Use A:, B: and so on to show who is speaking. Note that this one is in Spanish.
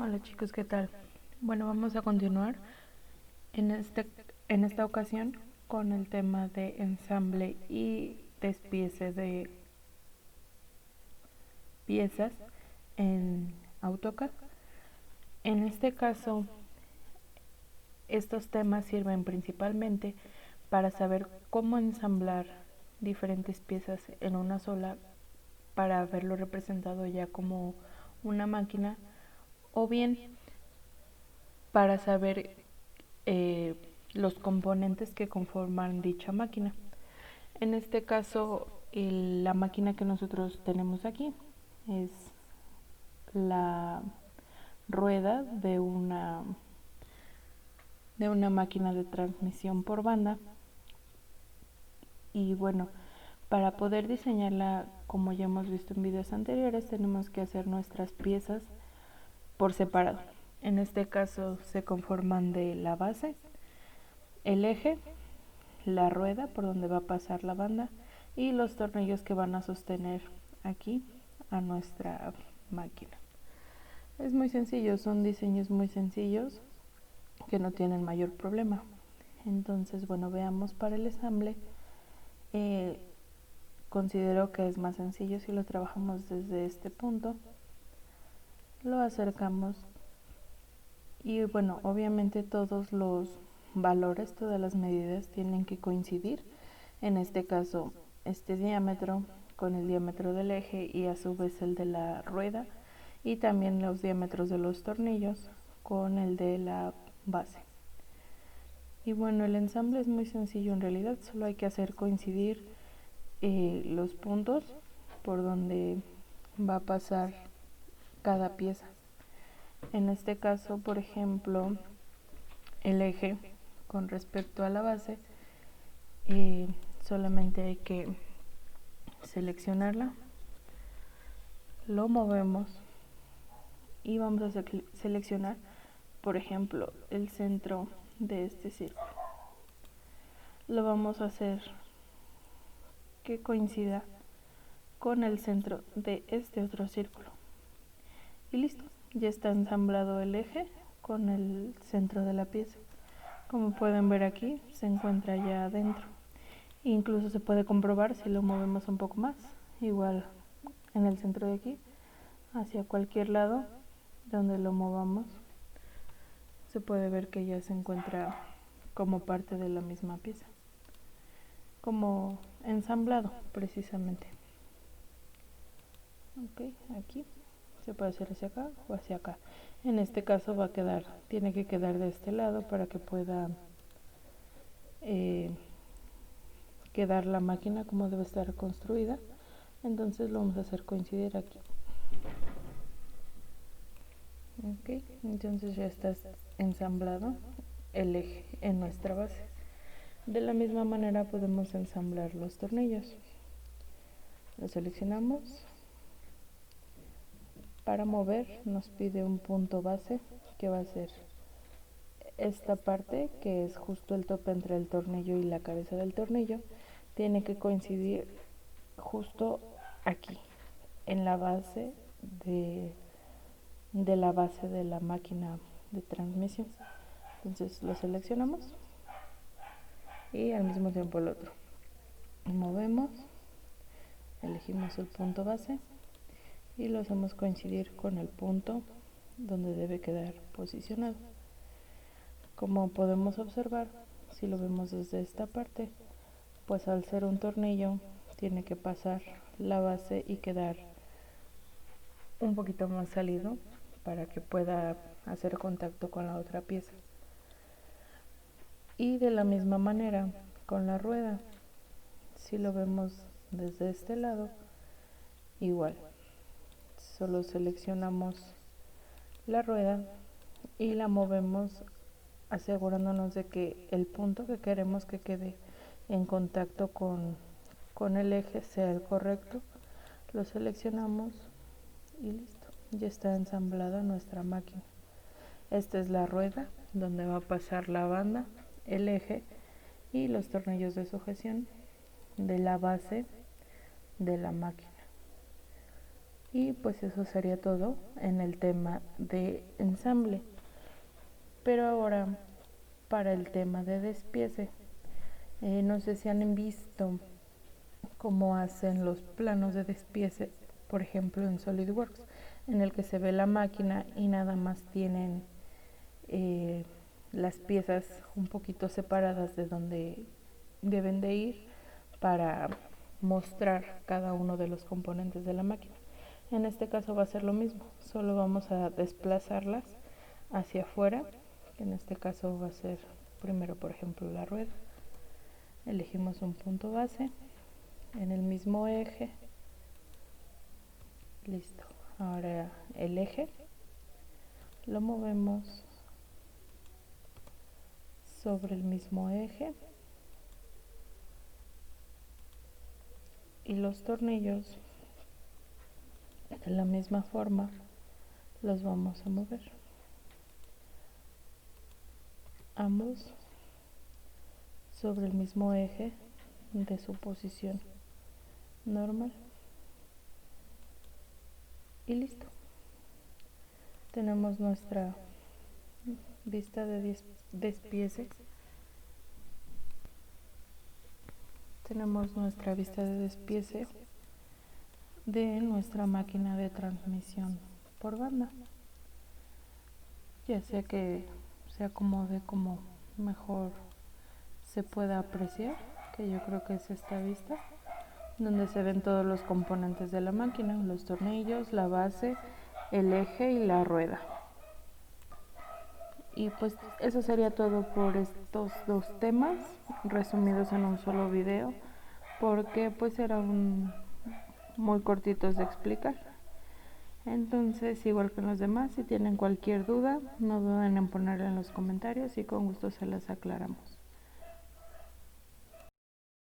A: Hola chicos, ¿qué tal? Bueno, vamos a continuar en esta ocasión con el tema de ensamble y despiece de piezas en AutoCAD. En este caso, estos temas sirven principalmente para saber cómo ensamblar diferentes piezas en una sola para verlo representado ya como una máquina, o bien para saber eh, los componentes que conforman dicha máquina. En este caso, la máquina que nosotros tenemos aquí es la rueda de una máquina de transmisión por banda. Y bueno, para poder diseñarla, como ya hemos visto en videos anteriores, tenemos que hacer nuestras piezas por separado. En este caso se conforman de la base, el eje, la rueda por donde va a pasar la banda y los tornillos que van a sostener aquí a nuestra máquina. Es muy sencillo, son diseños muy sencillos que no tienen mayor problema. Entonces, bueno, veamos para el ensamble. Considero que es más sencillo si lo trabajamos desde este punto. Lo acercamos y bueno, obviamente todos los valores, todas las medidas tienen que coincidir. En este caso, este diámetro con el diámetro del eje y a su vez el de la rueda, y también los diámetros de los tornillos con el de la base. Y bueno, el ensamble es muy sencillo en realidad, solo hay que hacer coincidir los puntos por donde va a pasar cada pieza. En este caso, por ejemplo, el eje con respecto a la base, solamente hay que seleccionarla, lo movemos y vamos a seleccionar, por ejemplo, el centro de este círculo. Lo vamos a hacer que coincida con el centro de este otro círculo. Y listo, ya está ensamblado el eje con el centro de la pieza. Como pueden ver aquí, se encuentra ya adentro. Incluso se puede comprobar si lo movemos un poco más, igual en el centro de aquí, hacia cualquier lado donde lo movamos, se puede ver que ya se encuentra como parte de la misma pieza, como ensamblado precisamente. Ok, aquí se puede hacer hacia acá o hacia acá. En este caso va a quedar, tiene que quedar de este lado para que pueda quedar la máquina como debe estar construida. Entonces lo vamos a hacer coincidir aquí. Ok, entonces ya está ensamblado el eje en nuestra base. De la misma manera podemos ensamblar los tornillos. Lo seleccionamos. Para mover nos pide un punto base, que va a ser esta parte, que es justo el tope entre el tornillo y la cabeza del tornillo. Tiene que coincidir justo aquí, en la base de la base de la máquina de transmisión. Entonces lo seleccionamos y al mismo tiempo el otro. Movemos, elegimos el punto base y lo hacemos coincidir con el punto donde debe quedar posicionado. Como podemos observar, si lo vemos desde esta parte, pues al ser un tornillo tiene que pasar la base y quedar un poquito más salido para que pueda hacer contacto con la otra pieza. Y de la misma manera con la rueda, si lo vemos desde este lado, igual, solo seleccionamos la rueda y la movemos asegurándonos de que el punto que queremos que quede en contacto con el eje sea el correcto. Lo seleccionamos y listo, ya está ensamblada nuestra máquina. Esta es la rueda donde va a pasar la banda, el eje y los tornillos de sujeción de la base de la máquina. Y pues eso sería todo en el tema de ensamble. Pero ahora para el tema de despiece, no sé si han visto cómo hacen los planos de despiece, por ejemplo en SolidWorks, en el que se ve la máquina y nada más tienen las piezas un poquito separadas de donde deben de ir para mostrar cada uno de los componentes de la máquina. En este caso va a ser lo mismo, solo vamos a desplazarlas hacia afuera, que en este caso va a ser primero, por ejemplo, la rueda. Elegimos un punto base en el mismo eje. Listo. Ahora el eje lo movemos sobre el mismo eje y los tornillos de la misma forma los vamos a mover ambos sobre el mismo eje de su posición normal y listo. Tenemos nuestra vista de despiece. Tenemos nuestra vista de despiece de nuestra máquina de transmisión por banda, ya sea que se acomode como mejor se pueda apreciar, que yo creo que es esta vista, donde se ven todos los componentes de la máquina, los tornillos, la base, el eje y la rueda. Y pues eso sería todo por estos dos temas, resumidos en un solo video, porque pues eran muy cortitos de explicar. Entonces, igual que los demás, si tienen cualquier duda, no duden en ponerla en los comentarios y con gusto se las aclaramos.